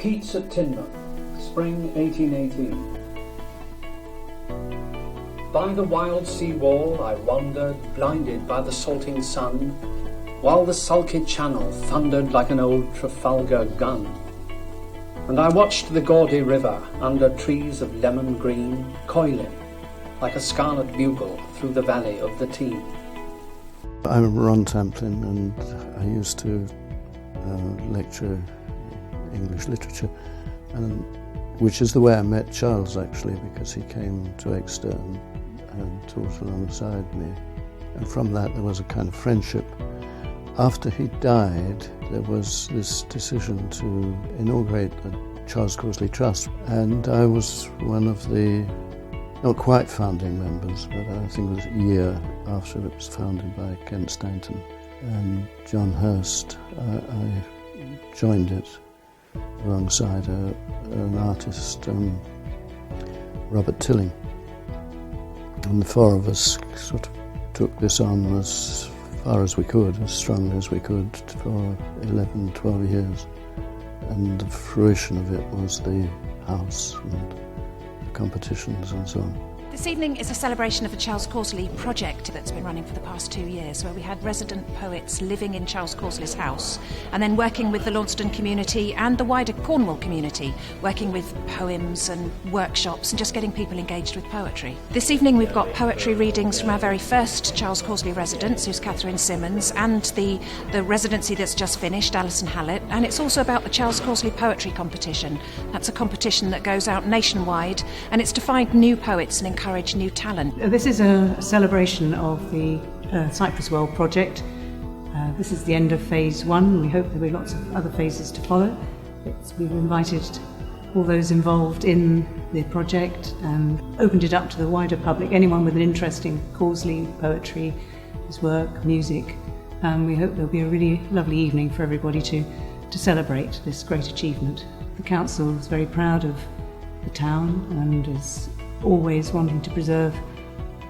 Keats at Teignmouth, Spring 1818. By the wild sea wall I wandered, blinded by the salting sun, while the sulky channel thundered like an old Trafalgar gun. And I watched the gaudy river under trees of lemon green, coiling like a scarlet bugle through the valley of the Tees. I'm Ron Tamplin, and I used to lecture English literature, and which is the way I met Charles, actually, because he came to Exeter and taught alongside me. And from that there was a kind of friendship. After he died, there was this decision to inaugurate the Charles Causley Trust, and I was one of the, not quite founding members, but I think it was a year after it was founded by Kent Stanton and John Hurst. I joined it alongside an artist, Robert Tilling. And the four of us sort of took this on as far as we could, as strongly as we could, for 11, 12 years. And the fruition of it was the house and the competitions and so on. This evening is a celebration of the Charles Causley project that's been running for the past 2 years, where we had resident poets living in Charles Causley's house and then working with the Launceston community and the wider Cornwall community, working with poems and workshops and just getting people engaged with poetry. This evening we've got poetry readings from our very first Charles Causley residence, who's Kathryn Simmonds, and the residency that's just finished, Alyson, Hallett, and it's also about the Charles Causley Poetry Competition. That's a competition that goes out nationwide, and it's to find new poets and encourage new talent. This is a celebration of the Cyprus Well project. This is the end of phase one. We hope there'll be lots of other phases to follow. We've invited all those involved in the project and opened it up to the wider public, anyone with an interest in Causley poetry, his work, music. We hope there'll be a really lovely evening for everybody to celebrate this great achievement. The council is very proud of the town and is always wanting to preserve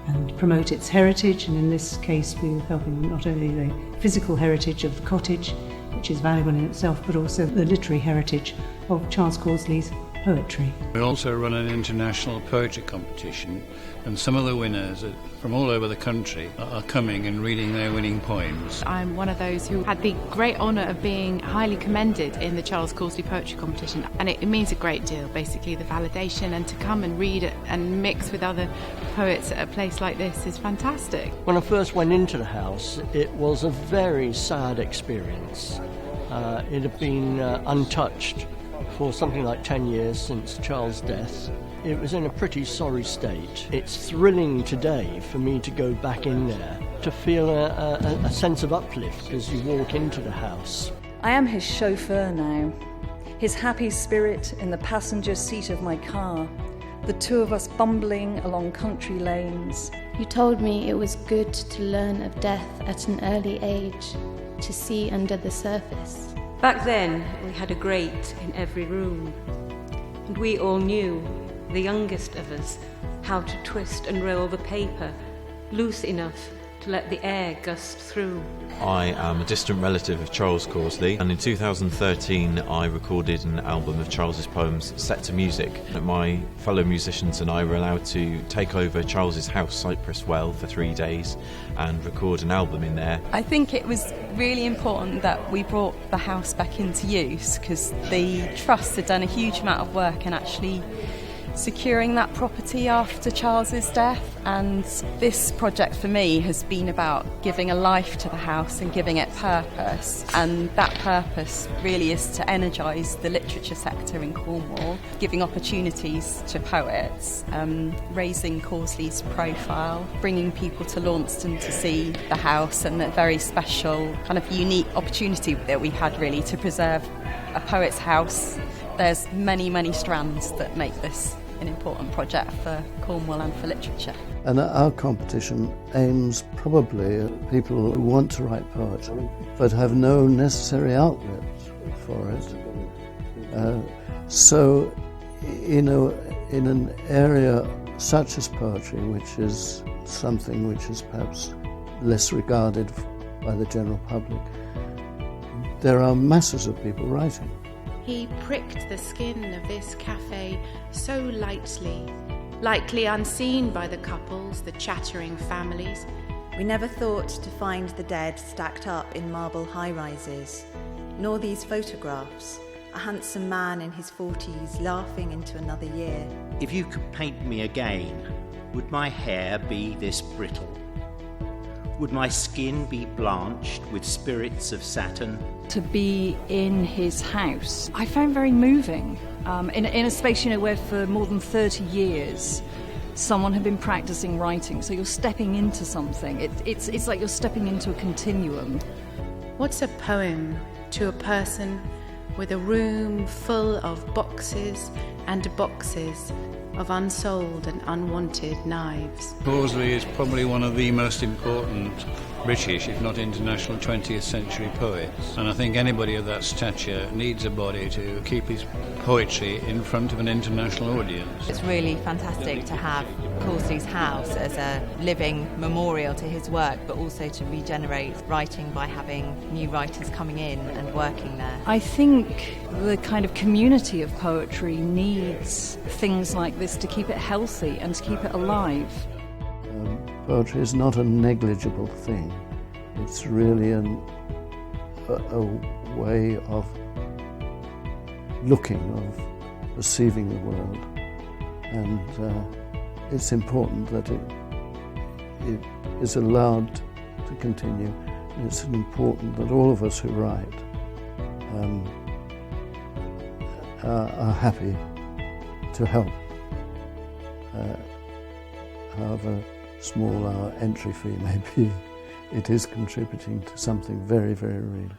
and promote its heritage, and in this case we're helping not only the physical heritage of the cottage, which is valuable in itself, but also the literary heritage of Charles Causley's poetry. We also run an international poetry competition, and some of the winners from all over the country are coming and reading their winning poems. I'm one of those who had the great honour of being highly commended in the Charles Causley Poetry Competition, and it means a great deal, basically the validation, and to come and read it and mix with other poets at a place like this is fantastic. When I first went into the house, it was a very sad experience. It had been untouched for something like 10 years since Charles' death. It was in a pretty sorry state. It's thrilling today for me to go back in there, to feel a sense of uplift as you walk into the house. I am his chauffeur now, his happy spirit in the passenger seat of my car, the two of us bumbling along country lanes. You told me it was good to learn of death at an early age, to see under the surface. Back then, we had a grate in every room, and we all knew, the youngest of us, how to twist and roll the paper loose enough to let the air gust through. I am a distant relative of Charles Causley, and in 2013 I recorded an album of Charles's poems set to music. My fellow musicians and I were allowed to take over Charles's house, Cyprus Well, for 3 days and record an album in there. I think it was really important that we brought the house back into use, because the Trust had done a huge amount of work in actually securing that property after Charles's death, and this project for me has been about giving a life to the house and giving it purpose, and that purpose really is to energise the literature sector in Cornwall, giving opportunities to poets, raising Causley's profile, bringing people to Launceston to see the house, and a very special kind of unique opportunity that we had really to preserve a poet's house. There's many strands that make this an important project for Cornwall and for literature. And our competition aims probably at people who want to write poetry but have no necessary outlet for it. So, in an area such as poetry, which is something which is perhaps less regarded by the general public, there are masses of people writing. He pricked the skin of this cafe so lightly unseen by the couples, the chattering families. We never thought to find the dead stacked up in marble high-rises, nor these photographs, a handsome man in his 40s laughing into another year. If you could paint me again, would my hair be this brittle? Would my skin be blanched with spirits of Saturn? To be in his house, I found very moving. In a space, where for more than 30 years, someone had been practicing writing. So you're stepping into something. It's like you're stepping into a continuum. What's a poem to a person with a room full of boxes and boxes of unsold and unwanted knives? Causley is probably one of the most important British, if not international, 20th century poets. And I think anybody of that stature needs a body to keep his poetry in front of an international audience. It's really fantastic to have Causley's house as a living memorial to his work, but also to regenerate writing by having new writers coming in and working there. I think the kind of community of poetry needs things like this to keep it healthy and to keep it alive. Poetry is not a negligible thing. It's really a way of looking, of perceiving the world, and it's important that it is allowed to continue. It's important that all of us who write are happy to help, however small our entry fee may be. It is contributing to something very, very real.